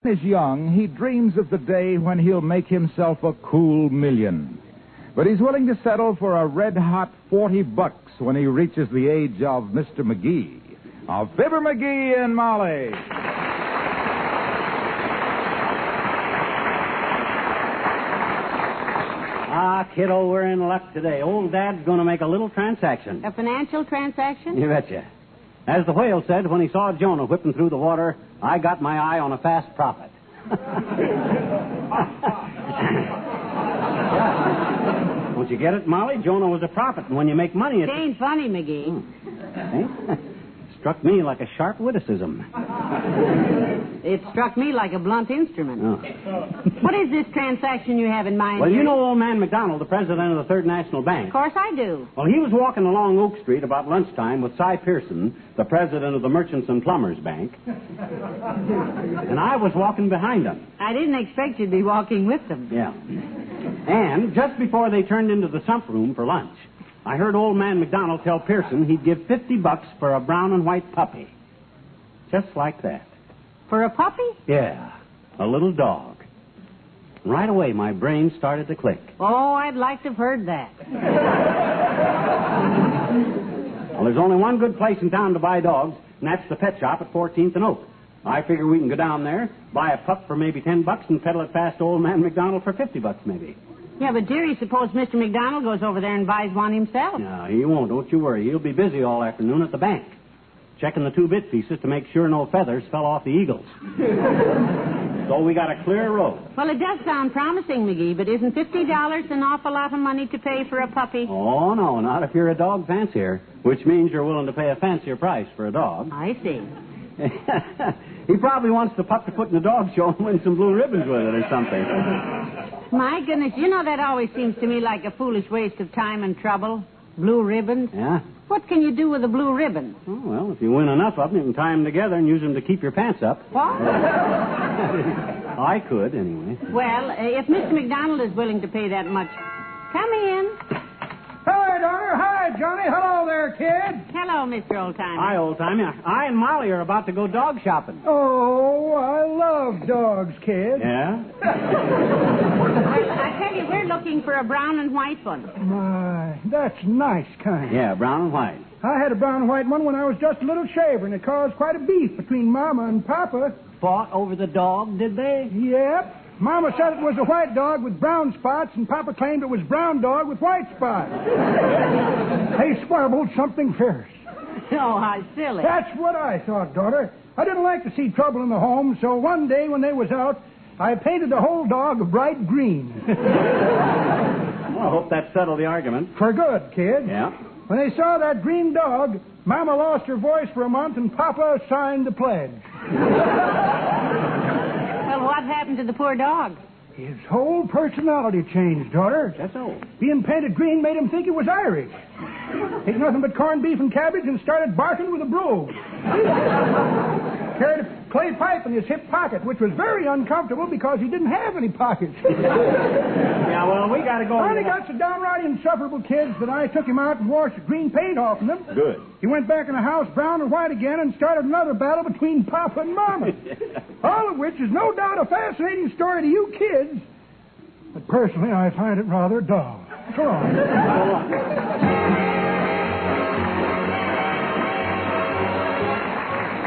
When he's young, he dreams of the day when he'll make himself a cool $1,000,000. But he's willing to settle for a red-hot $40 when he reaches the age of Mr. McGee, of Fibber McGee and Molly. Ah, kiddo, we're in luck today. Old Dad's going to make a little transaction. A financial transaction? You betcha. As the whale said when he saw Jonah whipping through the water, I got my eye on a fast profit. Don't you get it, Molly? Jonah was a prophet, and when you make money, It ain't funny, McGee. Struck me like a sharp witticism. It struck me like a blunt instrument. Oh. What is this transaction you have in mind? Well, you here? know old man McDonald, the president of the Third National Bank. Of course I do. Well, he was walking along Oak Street about lunchtime with Cy Pearson, the president of the Merchants and Plumbers Bank. And I was walking behind him. I didn't expect you'd be walking with them. Yeah. And just before they turned into the sump room for lunch, I heard old man McDonald tell Pearson he'd give $50 for a brown and white puppy. Just like that. For a puppy? Yeah, a little dog. Right away, my brain started to click. Oh, I'd like to have heard that. Well, there's only one good place in town to buy dogs, and that's the pet shop at 14th and Oak. I figure we can go down there, buy a pup for maybe $10, and peddle it past old man McDonald for $50 maybe. Yeah, but dearie, suppose Mr. McDonald goes over there and buys one himself. No, he won't. Don't you worry. He'll be busy all afternoon at the bank, checking the 2-bit pieces to make sure no feathers fell off the eagles. So we got a clear road. Well, it does sound promising, McGee, but isn't $50 an awful lot of money to pay for a puppy? Oh, no, not if you're a dog fancier, which means you're willing to pay a fancier price for a dog. I see. He probably wants the pup to put in the dog show and win some blue ribbons with it or something. My goodness, you know that always seems to me like a foolish waste of time and trouble. Blue ribbons. Yeah? What can you do with a blue ribbon? Oh, well, if you win enough of them, you can tie them together and use them to keep your pants up. What? I could, anyway. Well, if Mr. McDonald is willing to pay that much, come in. Hello, daughter. Hi, Johnny. Hello there, kid. Hello, Mr. Oldtimer. Hi, old-timer. I and Molly are about to go dog shopping. Oh, I love dogs, kid. Yeah? I tell you, we're looking for a brown and white one. My, that's nice kind. Yeah, brown and white. I had a brown and white one when I was just a little shaver, and it caused quite a beef between Mama and Papa. Fought over the dog, did they? Yep. Mama said it was a white dog with brown spots, and Papa claimed it was brown dog with white spots. They squabbled something fierce. Oh, how silly. That's what I thought, daughter. I didn't like to see trouble in the home, so one day when they was out, I painted the whole dog a bright green. Well, I hope that settled the argument. For good, kid. Yeah? When they saw that green dog, Mama lost her voice for a month, and Papa signed the pledge. Well, what happened to the poor dog? His whole personality changed, daughter. That's all. Being painted green made him think he was Irish. Ate nothing but corned beef and cabbage and started barking with a brogue. Carried a clay pipe in his hip pocket, which was very uncomfortable because he didn't have any pockets. Yeah, well, we got to go. Finally got so downright insufferable kids that I took him out and washed the green paint off of them. Good. He went back in the house brown and white again and started another battle between Papa and Mama. All of which is no doubt a fascinating story to you kids. But personally, I find it rather dull. So long.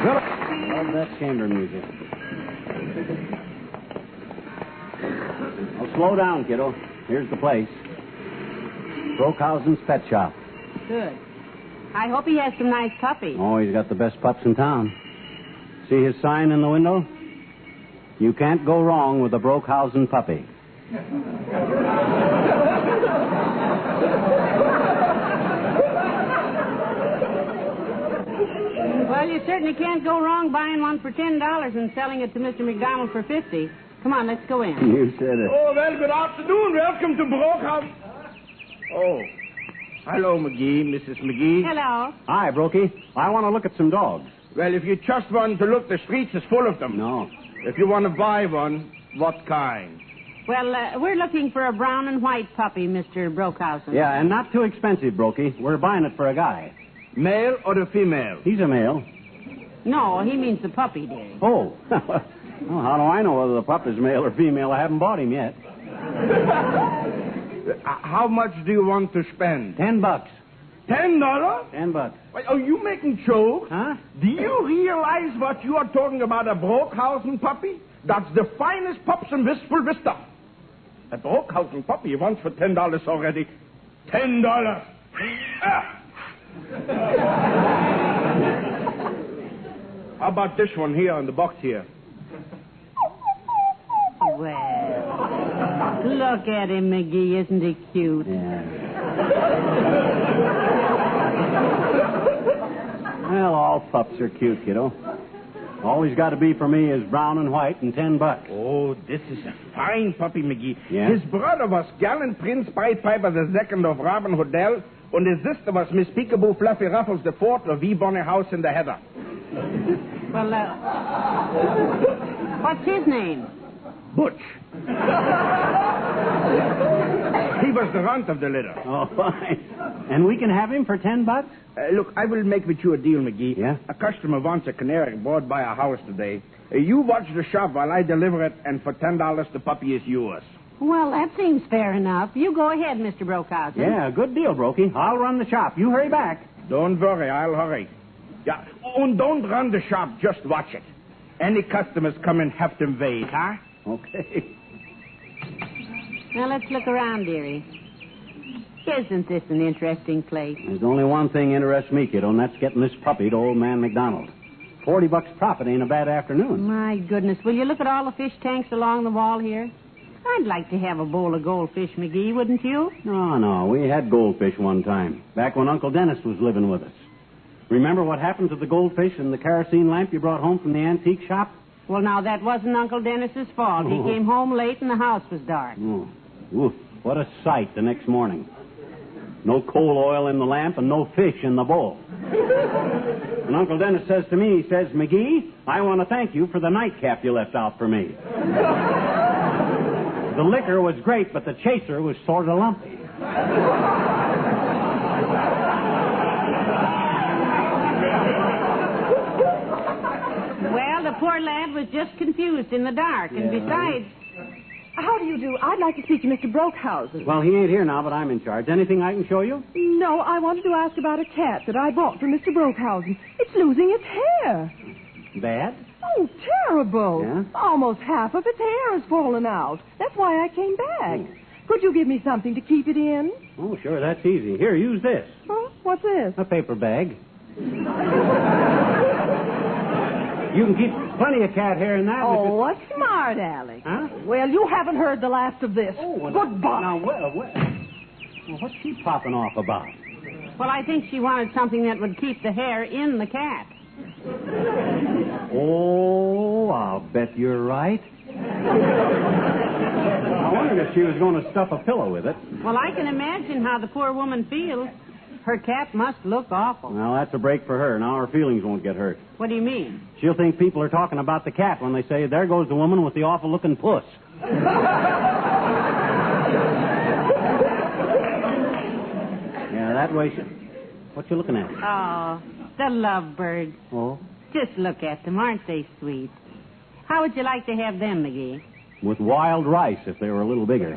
Love that chamber music. Oh, slow down, kiddo. Here's the place. Brockhausen's Pet Shop. Good. I hope he has some nice puppies. Oh, he's got the best pups in town. See his sign in the window? You can't go wrong with a Brockhausen puppy. Well, you certainly can't go wrong buying one for $10 and selling it to Mr. McDonald for $50. Come on, let's go in. You said it. Oh, well, good afternoon. Welcome to Brockhouse. Oh. Hello, McGee, Mrs. McGee. Hello. Hi, Brokey. I want to look at some dogs. Well, if you just want to look, the streets is full of them. No. If you want to buy one, what kind? Well, we're looking for a brown and white puppy, Mr. Brockhausen. Yeah, and not too expensive, Brokey. We're buying it for a guy. Male or the female? He's a male. No, he means the puppy, dearie. Oh. Well, how do I know whether the pup is male or female? I haven't bought him yet. How much do you want to spend? $10. $10? $10. Wait, are you making jokes? Huh? Do you realize what you are talking about, a Brockhausen puppy? That's the finest pups in Wistful Vista. A Brockhausen puppy wants for $10 already. $10. How about this one here in the box here? Well, look at him, McGee. Isn't he cute? Yeah. Well, all pups are cute, kiddo. All he's got to be for me is brown and white and $10. Oh, this is a fine puppy, McGee. Yeah? His brother was gallant Prince Piper II of Robin Hoodell, and his sister was Miss Peekaboo Fluffy Ruffles IV of Wee Bonny House in the Heather. Well, what's his name? Butch. He was the runt of the litter. Oh, fine. And we can have him for $10? Look, I will make with you a deal, McGee. Yeah? A customer wants a canary brought by our house today. You watch the shop while I deliver it, and for $10, the puppy is yours. Well, that seems fair enough. You go ahead, Mr. Brockhausen. Yeah, good deal, Brokey. I'll run the shop. You hurry back. Don't worry, I'll hurry. Yeah, and don't run the shop, just watch it. Any customers come in, have them wait, huh? Okay. Now, let's look around, dearie. Isn't this an interesting place? There's only one thing interests me, kiddo, and that's getting this puppy to old man McDonald. $40 profit ain't a bad afternoon. My goodness, will you look at all the fish tanks along the wall here? I'd like to have a bowl of goldfish, McGee, wouldn't you? No, we had goldfish one time, back when Uncle Dennis was living with us. Remember what happened to the goldfish and the kerosene lamp you brought home from the antique shop? Well, now, that wasn't Uncle Dennis's fault. He came home late and the house was dark. Oh. Oof, what a sight the next morning. No coal oil in the lamp and no fish in the bowl. And Uncle Dennis says to me, he says, McGee, I want to thank you for the nightcap you left out for me. The liquor was great, but the chaser was sort of lumpy. Well, the poor lad was just confused in the dark, and besides... How do you do? I'd like to speak to Mr. Brockhausen. Well, he ain't here now, but I'm in charge. Anything I can show you? No, I wanted to ask about a cat that I bought for Mr. Brockhausen. It's losing its hair. Bad? Oh, terrible. Yeah? Almost half of its hair has fallen out. That's why I came back. Oh. Could you give me something to keep it in? Oh, sure, that's easy. Here, use this. Huh? What's this? A paper bag. You can keep plenty of cat hair in that. Oh, what smart, Alex. Huh? Well, you haven't heard the last of this. Oh, well, Goodbye. Now, well, what's she popping off about? Well, I think she wanted something that would keep the hair in the cat. Oh, I'll bet you're right. I wondered if she was going to stuff a pillow with it. Well, I can imagine how the poor woman feels. Her cat must look awful. Well, that's a break for her. Now her feelings won't get hurt. What do you mean? She'll think people are talking about the cat when they say, there goes the woman with the awful-looking puss. Yeah, that way she... What you looking at? Oh, the lovebirds. Oh? Just look at them. Aren't they sweet? How would you like to have them, McGee? With wild rice, if they were a little bigger.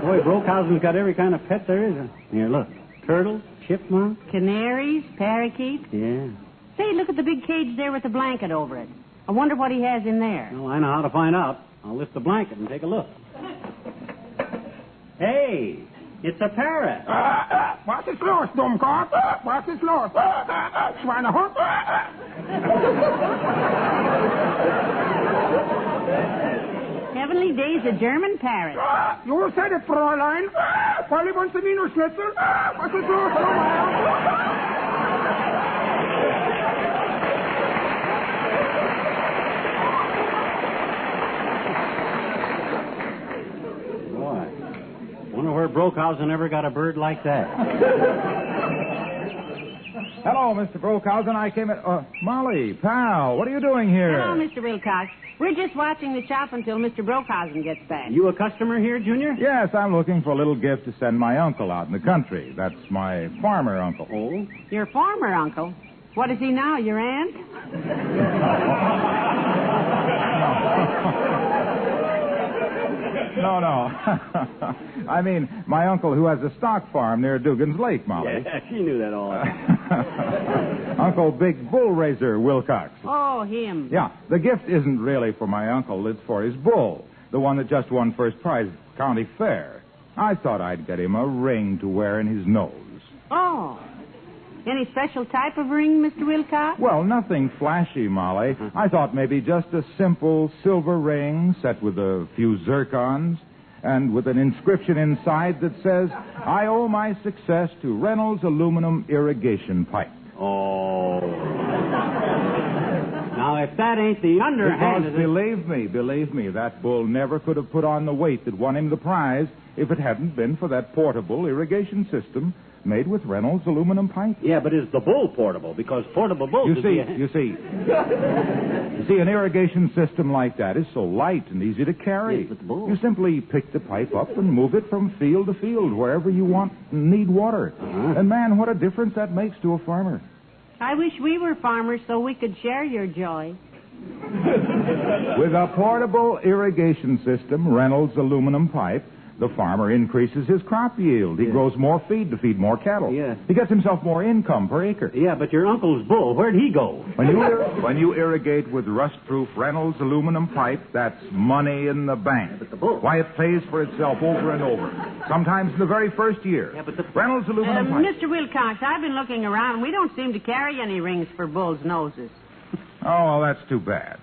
Boy, Brockhausen's got every kind of pet there is. Here, look. Turtles, chipmunks. Canaries, parakeets. Yeah. Say, look at the big cage there with the blanket over it. I wonder what he has in there. Well, I know how to find out. I'll lift the blanket and take a look. Hey, it's a parrot. Was ist los, Dummkopf? Was ist los? Schweinehund? Heavenly days, a German parrot. You said it, Fräulein. Polly wants a Wiener Schnitzel. Was ist los, Boy, wonder where Brockhausen ever got a bird like that. Hello, Mr. Brockhausen. I came in... Molly, pal, what are you doing here? Hello, Mr. Wilcox. We're just watching the shop until Mr. Brockhausen gets back. You a customer here, Junior? Yes, I'm looking for a little gift to send my uncle out in the country. That's my farmer uncle. Oh? Your farmer uncle? What is he now, your aunt? No. I mean, my uncle who has a stock farm near Dugan's Lake, Molly. Yeah, she knew that all. Uncle Big Bull Raiser Wilcox. Oh, him. Yeah, the gift isn't really for my uncle. It's for his bull, the one that just won first prize at County Fair. I thought I'd get him a ring to wear in his nose. Oh. Any special type of ring, Mr. Wilcox? Well, nothing flashy, Molly. I thought maybe just a simple silver ring set with a few zircons and with an inscription inside that says, I owe my success to Reynolds Aluminum Irrigation Pipe. Oh. Now, if that ain't the underhand... Because believe me, that bull never could have put on the weight that won him the prize if it hadn't been for that portable irrigation system made with Reynolds aluminum pipe. Yeah, but is the bull portable? Because portable bulls... You see, an irrigation system like that is so light and easy to carry. Yes, but the bull... You simply pick the pipe up and move it from field to field wherever you want and need water. Uh-huh. And, man, what a difference that makes to a farmer. I wish we were farmers so we could share your joy. With a portable irrigation system, Reynolds aluminum pipe, the farmer increases his crop yield. He grows more feed to feed more cattle. Yeah. He gets himself more income per acre. Yeah, but your uncle's bull, where'd he go? When you irrigate with rust-proof Reynolds aluminum pipe, that's money in the bank. Yeah, but the bull... Why, it pays for itself over and over. Sometimes in the very first year. Yeah, but the... Reynolds aluminum pipe. Mr. Wilcox, I've been looking around, and we don't seem to carry any rings for bulls' noses. Oh, well, that's too bad.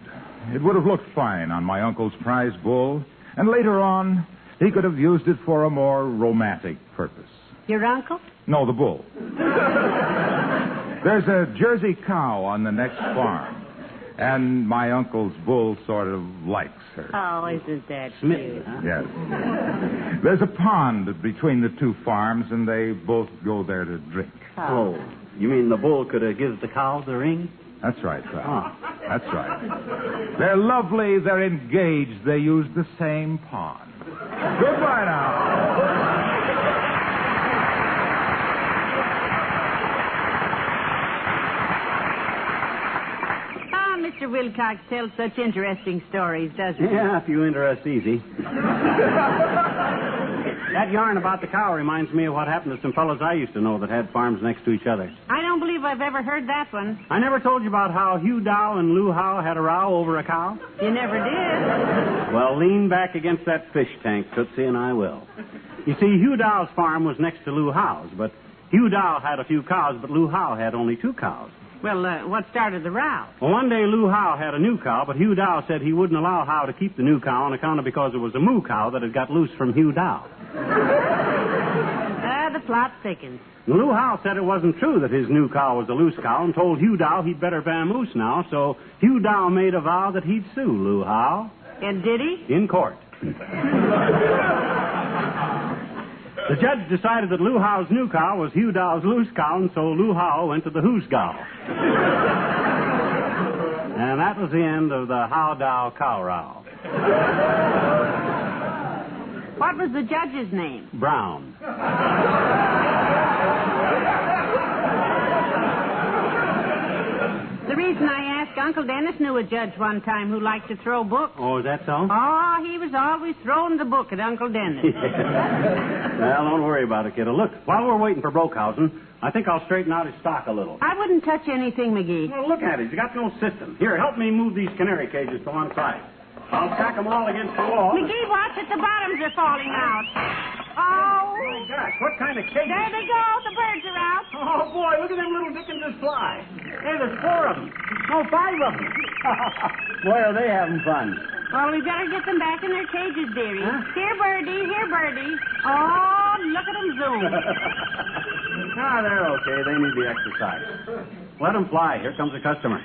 It would have looked fine on my uncle's prize bull. And later on, he could have used it for a more romantic purpose. Your uncle? No, the bull. There's a Jersey cow on the next farm, and my uncle's bull sort of likes her. Oh, isn't that Smitten, cute? huh? Yes. There's a pond between the two farms, and they both go there to drink. Oh, you mean the bull could have given the cow the ring? That's right, pal. Oh. That's right. They're lovely. They're engaged. They use the same pond. Goodbye now. Mr. Wilcox tells such interesting stories, doesn't he? Yeah, if you interest easy. That yarn about the cow reminds me of what happened to some fellows I used to know that had farms next to each other. I don't believe I've ever heard that one. I never told you about how Hugh Dow and Lou Howe had a row over a cow? You never did. Well, lean back against that fish tank, Tootsie, and I will. You see, Hugh Dow's farm was next to Lou Howe's, but Hugh Dow had a few cows, but Lou Howe had only 2 cows. Well, what started the row? Well, one day Lou Howe had a new cow, but Hugh Dow said he wouldn't allow Howe to keep the new cow on account of because it was a moo cow that had got loose from Hugh Dow. The plot thickens. Lou Howe said it wasn't true that his new cow was a loose cow and told Hugh Dow he'd better vamoose now, so Hugh Dow made a vow that he'd sue Lou Howe. And did he? In court. The judge decided that Lou Howe's new cow was Hugh Dow's loose cow, and so Lou Howe went to the who's cow. And that was the end of the Howe Dow cow row. What was the judge's name? Brown. The reason I ask, Uncle Dennis knew a judge one time who liked to throw books. Oh, is that so? Oh, he was always throwing the book at Uncle Dennis. Well, don't worry about it, kiddo. Look, while we're waiting for Brockhausen, I think I'll straighten out his stock a little. I wouldn't touch anything, McGee. Well, look at it. He's got no system. Here, help me move these canary cages to one side. I'll stack them all against the wall. McGee, watch it. The bottoms are falling out. Oh. Oh, gosh, what kind of cages? There they go. The birds are out. Oh, boy, look at them little Dickenses fly. Hey, there's 4 of them. No, 5 of them. Boy, are they having fun. Well, we better get them back in their cages, dearie. Huh? Here, Birdie. Here, Birdie. Oh, look at them zoom. Ah, they're okay. They need the exercise. Let them fly. Here comes a customer.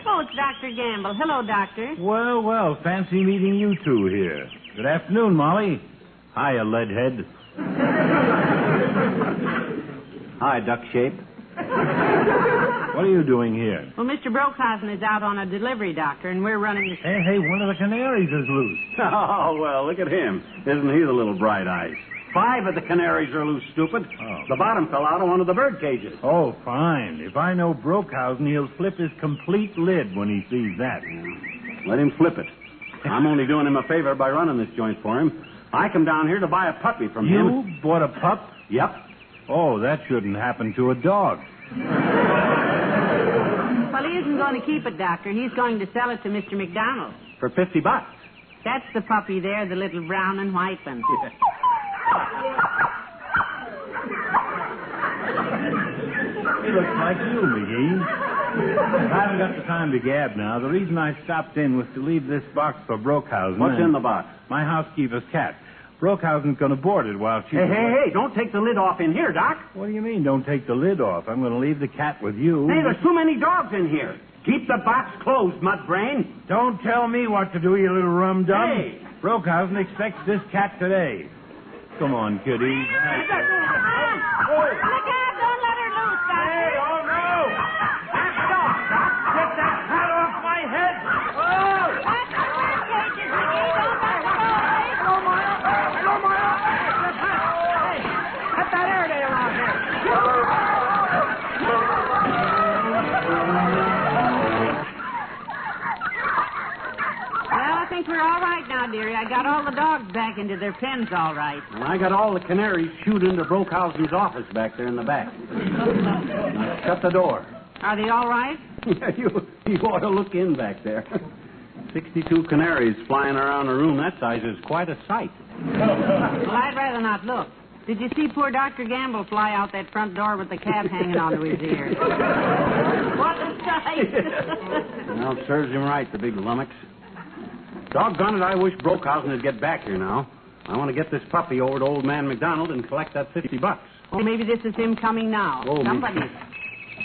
Oh, it's Dr. Gamble. Hello, Doctor. Well, well, fancy meeting you two here. Good afternoon, Molly. Hiya, leadhead. Hi, duck shape. What are you doing here? Well, Mr. Brockhausen is out on a delivery, Doctor, and we're running the... Hey, one of the canaries is loose. Oh, well, look at him. Isn't he the little bright eyes? 5 of the canaries are loose, stupid. Oh. The bottom fell out of one of the bird cages. Oh, fine. If I know Brookhausen, he'll flip his complete lid when he sees that. Let him flip it. I'm only doing him a favor by running this joint for him. I come down here to buy a puppy from him. You bought a pup? Yep. Oh, that shouldn't happen to a dog. Well, he isn't going to keep it, Doctor. He's going to sell it to Mr. McDonald. For $50. That's the puppy there, the little brown and white one. He looks like you, McGee. I haven't got the time to gab now. The reason I stopped in was to leave this box for Brookhausen. What's in the box? My housekeeper's cat. Brookhausen's going to board it while she's... Hey, don't take the lid off in here, Doc. What do you mean, don't take the lid off? I'm going to leave the cat with you. Hey, there's too many dogs in here. Keep the box closed, mud brain. Don't tell me what to do, you little rum-dum. Hey. Brookhausen expects this cat today. Come on, kitty. Look out, don't let her loose, Doctor. Hey, oh, no! Back off, Doc. Get that cat off my head. That's the bird cages, McGee. Don't let her go. Hello, Maya. Hello, Maya. Hey, put that air out here. Well, I think we're all right now, dearie. I got all the dogs back into their pens all right. And I got all the canaries chewed into Brookhausen's office back there in the back. Now, shut the door. Are they all right? you ought to look in back there. 62 canaries flying around a room that size is quite a sight. Well, I'd rather not look. Did you see poor Dr. Gamble fly out that front door with the cap hanging onto his ear? What a sight! Well, it serves him right, the big lummox. Doggone it, I wish Brookhausen would get back here now. I want to get this puppy over to old man McDonald and collect that $50. Oh, maybe this is him coming now. Oh, Somebody.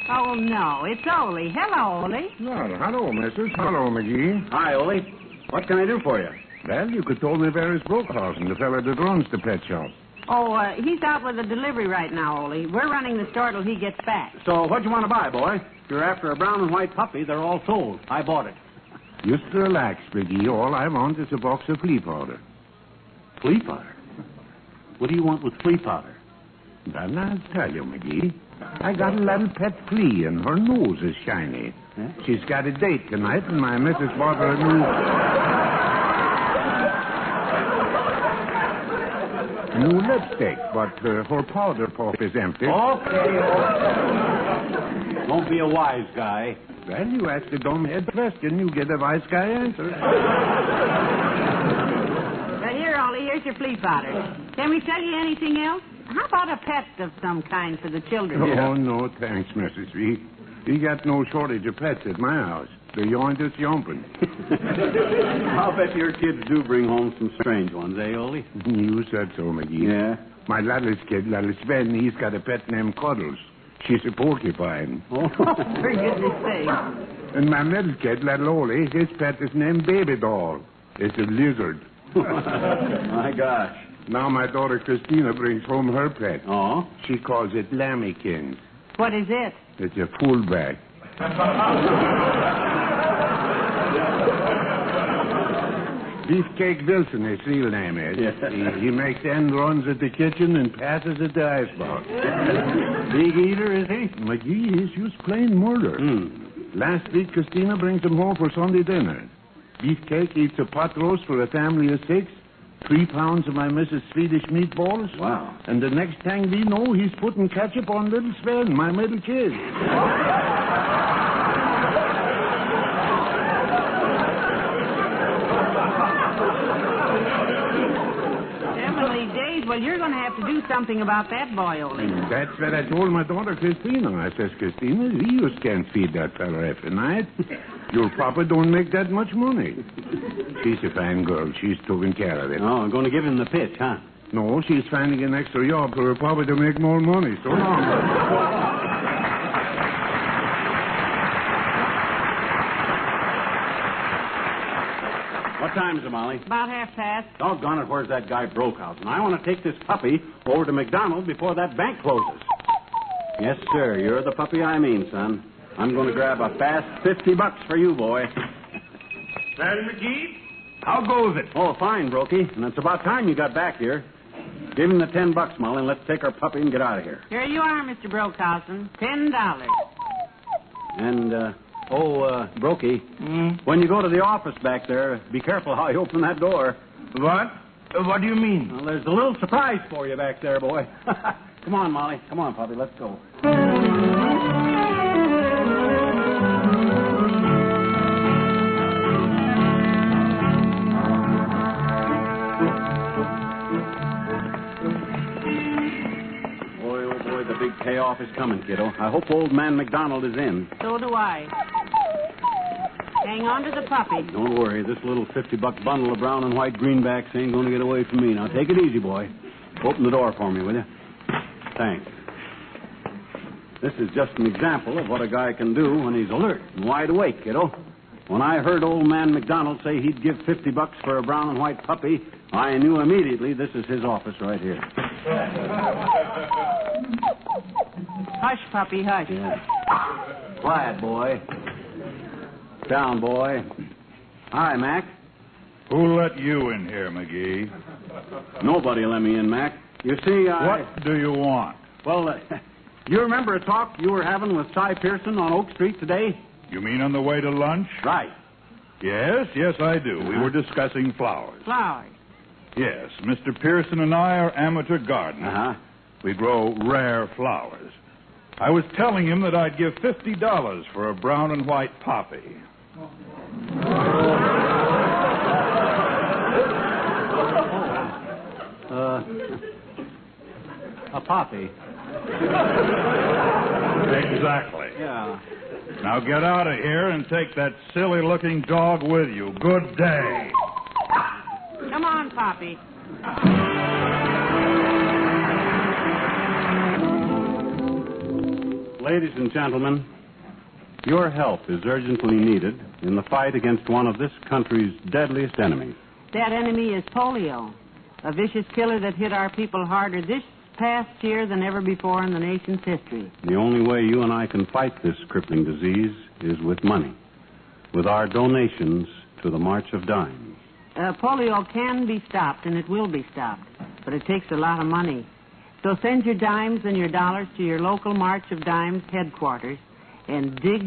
Oh, no, it's Ole. Hello, Ole. Well, hello, missus. Hello, McGee. Hi, Ole. What can I do for you? Well, you could told me where is Brookhausen, the fella that runs the pet shop. Oh, he's out with a delivery right now, Ole. We're running the store till he gets back. So what you want to buy, boy? If you're after a brown and white puppy, they're all sold. I bought it. Just relax, McGee. All I want is a box of flea powder. Flea powder? What do you want with flea powder? Well, I'll tell you, McGee. I got a little pet flea, and her nose is shiny. Yeah? She's got a date tonight, and my missus bought her a new lipstick, but her powder puff is empty. Okay. Don't be a wise guy. Well, you ask a dumbhead question, you get a wise guy answer. Well, here, Ole, here's your flea powder. Can we sell you anything else? How about a pet of some kind for the children? Oh, no, thanks, Mrs. V. We got no shortage of pets at my house. The yoint is jumping. I'll bet your kids do bring home some strange ones, eh, Ole? You said so, McGee. Yeah? My littlest kid, little Sven, he's got a pet named Cuddles. She's a porcupine. Oh, for goodness sake. And my middle kid, little Ole, his pet is named Baby Doll. It's a lizard. My gosh. Now my daughter Christina brings home her pet. Oh? She calls it Lammykins. What is it? It's a fullback. Beefcake Wilson, his real name is. Yeah. He makes end runs at the kitchen and passes at the icebox. Big eater, is he? McGee is just plain murder. Last week, Christina brings him home for Sunday dinner. Beefcake eats a pot roast for a family of 6, 3 pounds of my Mrs. Swedish meatballs. Wow. And the next thing we know, he's putting ketchup on little Sven, my middle kid. Heavenly days. Well, you're going to have to do something about that boy, Ole. That's what I told my daughter Christina. I says, Christina, you just can't feed that fella every night. Your papa don't make that much money. She's a fine girl. She's taking care of it. Oh, I'm going to give him the pitch, huh? No, she's finding an extra job for her papa to make more money. So long. What time is it, Molly? About 1:30. Doggone it, where's that guy Brookhausen? I want to take this puppy over to McDonald before that bank closes. Yes, sir. You're the puppy I mean, son. I'm going to grab a fast $50 for you, boy. Well, McGee, how goes it? Oh, fine, Brokey. And it's about time you got back here. Give him the $10, Molly, and let's take our puppy and get out of here. Here you are, Mr. Brokehausen. $10. And, Brokey, when you go to the office back there, be careful how you open that door. What? What do you mean? Well, there's a little surprise for you back there, boy. Come on, Molly. Come on, puppy. Let's go. The big payoff is coming, kiddo. I hope old man McDonald is in. So do I. Hang on to the puppy. Don't worry. This little $50 bundle of brown and white greenbacks ain't going to get away from me. Now, take it easy, boy. Open the door for me, will you? Thanks. This is just an example of what a guy can do when he's alert and wide awake, kiddo. When I heard old man McDonald say he'd give $50 for a brown and white puppy, I knew immediately this is his office right here. Hush, puppy, hush. Yeah. Quiet, boy. Down, boy. Hi, Mac. Who let you in here, McGee? Nobody let me in, Mac. You see, What do you want? Well, you remember a talk you were having with Cy Pearson on Oak Street today? You mean on the way to lunch? Right. Yes, I do. We were discussing flowers. Flowers. Yes, Mr. Pearson and I are amateur gardeners. Uh-huh. We grow rare flowers. I was telling him that I'd give $50 for a brown and white poppy. A poppy. Exactly. Yeah. Now get out of here and take that silly-looking dog with you. Good day. Come on, Poppy. Ladies and gentlemen, your help is urgently needed in the fight against one of this country's deadliest enemies. That enemy is polio, a vicious killer that hit our people harder this past year than ever before in the nation's history. The only way you and I can fight this crippling disease is with money, with our donations to the March of Dimes. Polio can be stopped, and it will be stopped, but it takes a lot of money. So send your dimes and your dollars to your local March of Dimes headquarters and dig